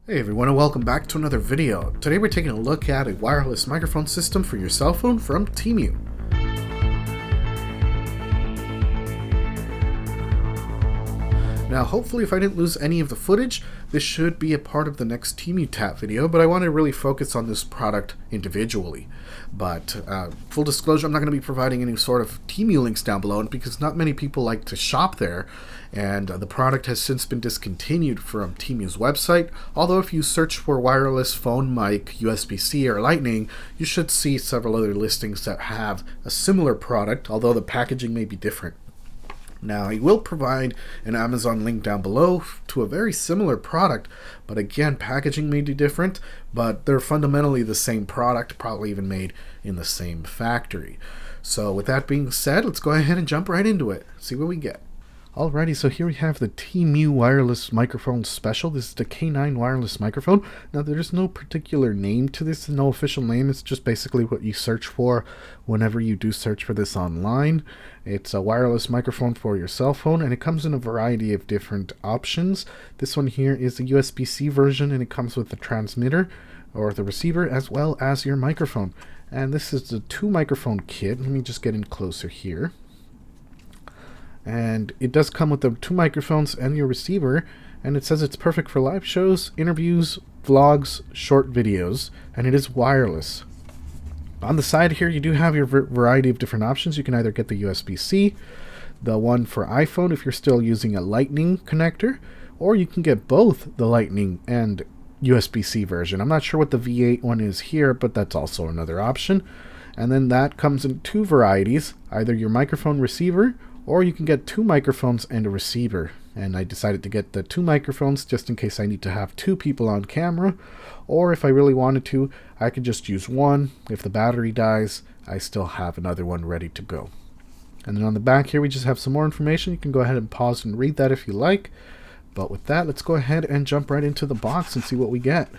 Hey everyone, and welcome back to another video. Today we're taking a look at a wireless microphone system for your cell phone from Temu. Now hopefully if I didn't lose any of the footage, this should be a part of the next Temu Tap video, but I want to really focus on this product individually. But full disclosure, I'm not going to be providing any sort of Temu links down below because not many people like to shop there, and the product has since been discontinued from Temu's website. Although if you search for wireless phone mic, USB-C, or Lightning, you should see several other listings that have a similar product, although the packaging may be different. Now, I will provide an Amazon link down below to a very similar product, but again, packaging may be different, but they're fundamentally the same product, probably even made in the same factory. So with that being said, let's go ahead and jump right into it, see what we get. Alrighty, so here we have the Temu wireless microphone special. This is the K9 wireless microphone. Now there's no particular name to this, no official name. It's just basically what you search for whenever you do search for this online. It's a wireless microphone for your cell phone, and it comes in a variety of different options. This one here is the USB-C version, and it comes with the transmitter or the receiver as well as your microphone. And this is the 2 microphone kit. Let me just get in closer here. And it does come with the 2 microphones and your receiver, and it says it's perfect for live shows, interviews, vlogs, short videos, and it is wireless. On the side here you do have your variety of different options. You can either get the USB-C, the one for iPhone if you're still using a Lightning connector, or you can get both the Lightning and USB-C version. I'm not sure what the V8 one is here, but that's also another option. And then that comes in 2 varieties, either your microphone receiver, or you can get 2 microphones and a receiver. And I decided to get the 2 microphones just in case I need to have 2 people on camera, or if I really wanted to, I could just use one. If the battery dies, I still have another one ready to go. And then on the back here we just have some more information. You can go ahead and pause and read that if you like. But with that, let's go ahead and jump right into the box and see what we get.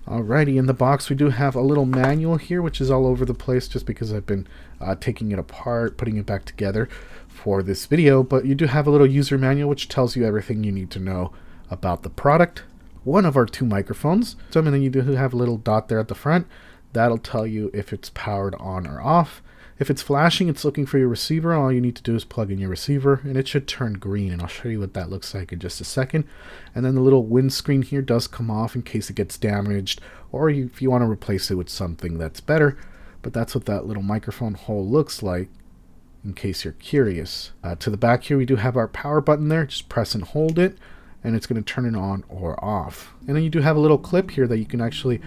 Alrighty, in the box we do have a little manual here, which is all over the place just because I've been taking it apart, putting it back together for this video. But you do have a little user manual which tells you everything you need to know about the product, one of our 2 microphones. So, and then you do have a little dot there at the front. That'll tell you if it's powered on or off. If it's flashing, it's looking for your receiver. All you need to do is plug in your receiver, and it should turn green, and I'll show you what that looks like in just a second. And then the little windscreen here does come off in case it gets damaged, or if you want to replace it with something that's better. But that's what that little microphone hole looks like, in case you're curious. To the back here, we do have our power button there. Just press and hold it, and it's going to turn it on or off. And then you do have a little clip here that you can actually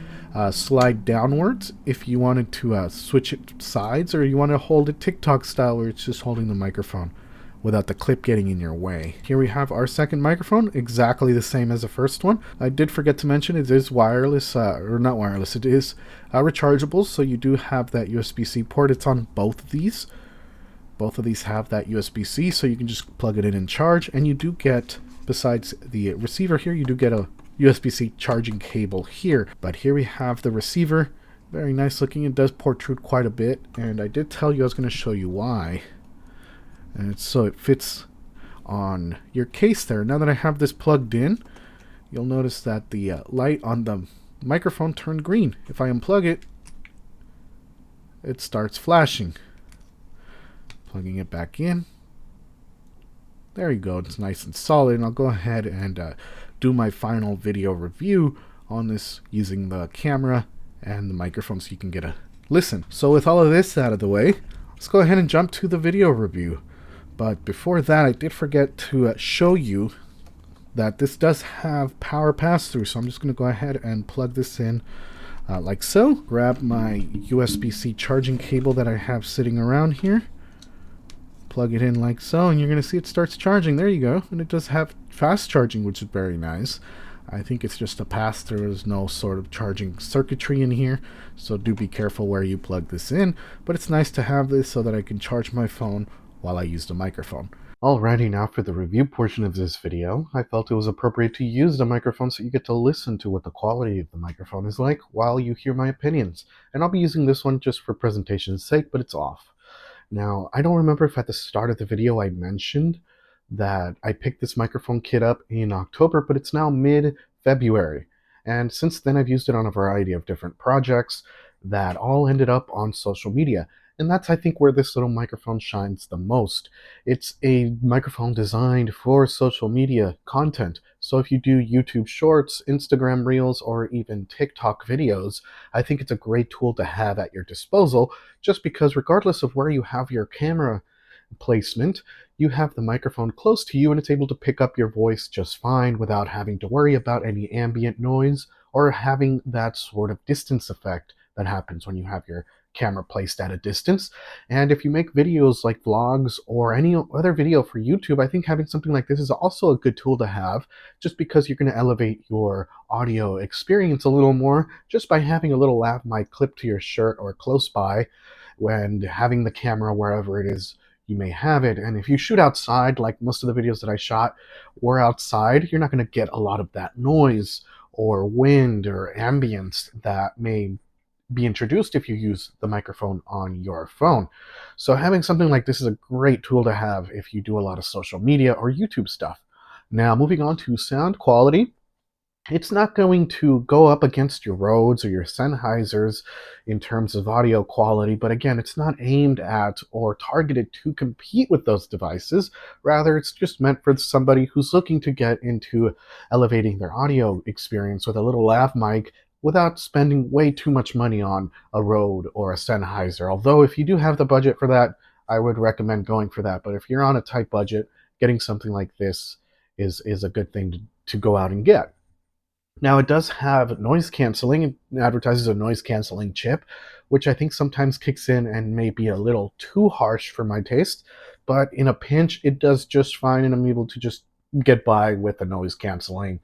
slide downwards if you wanted to switch it sides, or you want to hold it TikTok style where it's just holding the microphone without the clip getting in your way. Here we have our second microphone, exactly the same as the first one. I did forget to mention it is wireless, or not wireless, it is rechargeable, so you do have that USB-C port. It's on both of these. Both of these have that USB-C, so you can just plug it in and charge, and you do get, besides the receiver here, you do get a USB-C charging cable here. But here we have the receiver, very nice looking. It does protrude quite a bit, and I did tell you I was going to show you why. And so it fits on your case there. Now that I have this plugged in, you'll notice that the light on the microphone turned green. If I unplug it, it starts flashing. Plugging it back in. There you go, it's nice and solid, and I'll go ahead and do my final video review on this using the camera and the microphone so you can get a listen. So with all of this out of the way, let's go ahead and jump to the video review. But before that, I did forget to show you that this does have power pass-through, so I'm just going to go ahead and plug this in like so. Grab my USB-C charging cable that I have sitting around here. Plug it in like so, and you're going to see it starts charging. There you go. And it does have fast charging, which is very nice. I think it's just a pass-through. There's no sort of charging circuitry in here, so do be careful where you plug this in. But it's nice to have this so that I can charge my phone while I use the microphone. Alrighty, now for the review portion of this video, I felt it was appropriate to use the microphone so you get to listen to what the quality of the microphone is like while you hear my opinions. And I'll be using this one just for presentation's sake, but it's off. Now, I don't remember if at the start of the video I mentioned that I picked this microphone kit up in October, but it's now mid February. And since then, I've used it on a variety of different projects that all ended up on social media. And that's, I think, where this little microphone shines the most. It's a microphone designed for social media content. So if you do YouTube Shorts, Instagram Reels, or even TikTok videos, I think it's a great tool to have at your disposal, just because regardless of where you have your camera placement, you have the microphone close to you and it's able to pick up your voice just fine without having to worry about any ambient noise or having that sort of distance effect that happens when you have your camera placed at a distance. And if you make videos like vlogs or any other video for YouTube, I think having something like this is also a good tool to have, just because you're going to elevate your audio experience a little more just by having a little lav mic clipped to your shirt or close by, when having the camera wherever it is you may have it. And if you shoot outside, like most of the videos that I shot were outside, you're not going to get a lot of that noise or wind or ambience that may be introduced if you use the microphone on your phone. So having something like this is a great tool to have if you do a lot of social media or YouTube stuff. Now, moving on to sound quality, it's not going to go up against your Rhodes or your Sennheisers in terms of audio quality, but again, it's not aimed at or targeted to compete with those devices. Rather, it's just meant for somebody who's looking to get into elevating their audio experience with a little lav mic without spending way too much money on a Rode or a Sennheiser. Although, if you do have the budget for that, I would recommend going for that. But if you're on a tight budget, getting something like this is a good thing to go out and get. Now, it does have noise canceling. It advertises a noise canceling chip, which I think sometimes kicks in and may be a little too harsh for my taste. But in a pinch, it does just fine, and I'm able to just get by with the noise canceling.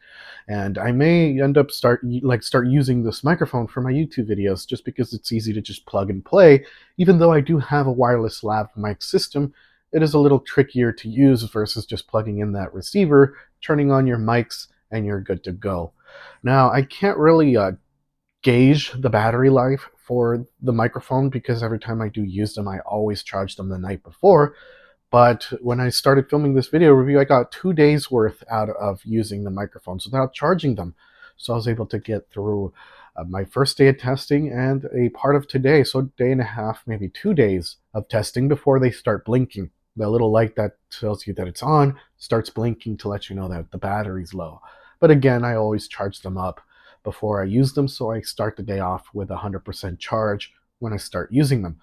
And I may end up start using this microphone for my YouTube videos just because it's easy to just plug and play. Even though I do have a wireless lav mic system, it is a little trickier to use versus just plugging in that receiver, turning on your mics, and you're good to go. Now, I can't really gauge the battery life for the microphone because every time I do use them, I always charge them the night before. But when I started filming this video review, I got 2 days worth out of using the microphones without charging them. So I was able to get through my first day of testing and a part of today. So a day and a half, maybe 2 days of testing before they start blinking. The little light that tells you that it's on starts blinking to let you know that the battery's low. But again, I always charge them up before I use them, so I start the day off with 100% charge when I start using them.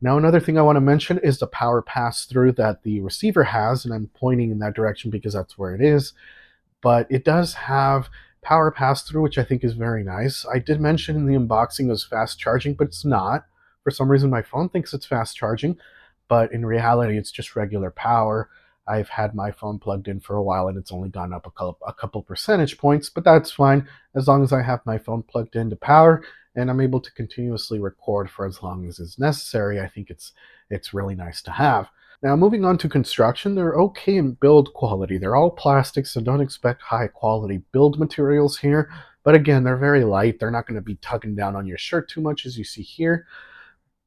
Now, another thing I want to mention is the power pass-through that the receiver has, and I'm pointing in that direction because that's where it is. But it does have power pass-through, which I think is very nice. I did mention in the unboxing it was fast charging, but it's not. For some reason, my phone thinks it's fast charging, but in reality, it's just regular power. I've had my phone plugged in for a while and it's only gone up a couple percentage points, but that's fine as long as I have my phone plugged into power and I'm able to continuously record for as long as is necessary. I think it's really nice to have. Now, moving on to construction, they're okay in build quality. They're all plastic, so don't expect high quality build materials here. But again, they're very light. They're not going to be tugging down on your shirt too much, as you see here.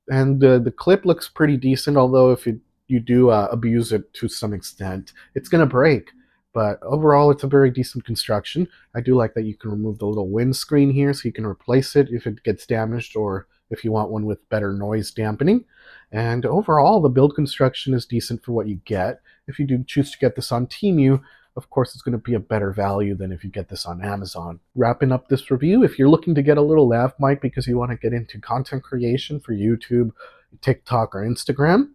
And the clip looks pretty decent, although if you do abuse it to some extent, it's going to break. But overall, it's a very decent construction. I do like that you can remove the little windscreen here so you can replace it if it gets damaged or if you want one with better noise dampening. And overall, the build construction is decent for what you get. If you do choose to get this on Temu, of course, it's going to be a better value than if you get this on Amazon. Wrapping up this review, if you're looking to get a little lav mic because you want to get into content creation for YouTube, TikTok, or Instagram,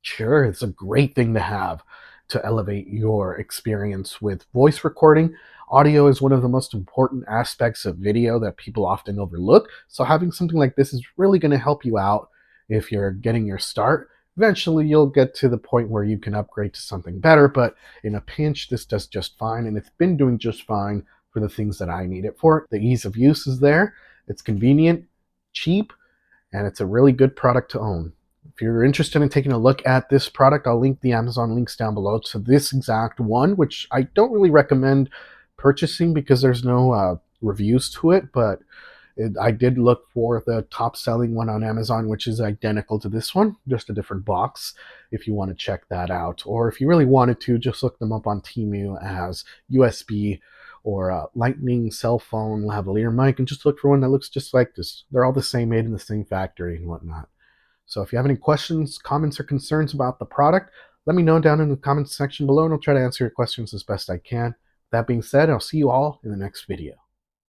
sure, it's a great thing to have to elevate your experience with voice recording. Audio is one of the most important aspects of video that people often overlook. So having something like this is really going to help you out if you're getting your start. Eventually, you'll get to the point where you can upgrade to something better, but in a pinch, this does just fine, and it's been doing just fine for the things that I need it for. The ease of use is there. It's convenient, cheap, and it's a really good product to own. If you're interested in taking a look at this product, I'll link the Amazon links down below to this exact one, which I don't really recommend purchasing because there's no reviews to it, but I did look for the top selling one on Amazon, which is identical to this one, just a different box, if you want to check that out. Or if you really wanted to, just look them up on Temu as USB or a Lightning cell phone lavalier mic, and just look for one that looks just like this. They're all the same, made in the same factory and whatnot. So if you have any questions, comments, or concerns about the product, let me know down in the comments section below, and I'll try to answer your questions as best I can. That being said, I'll see you all in the next video.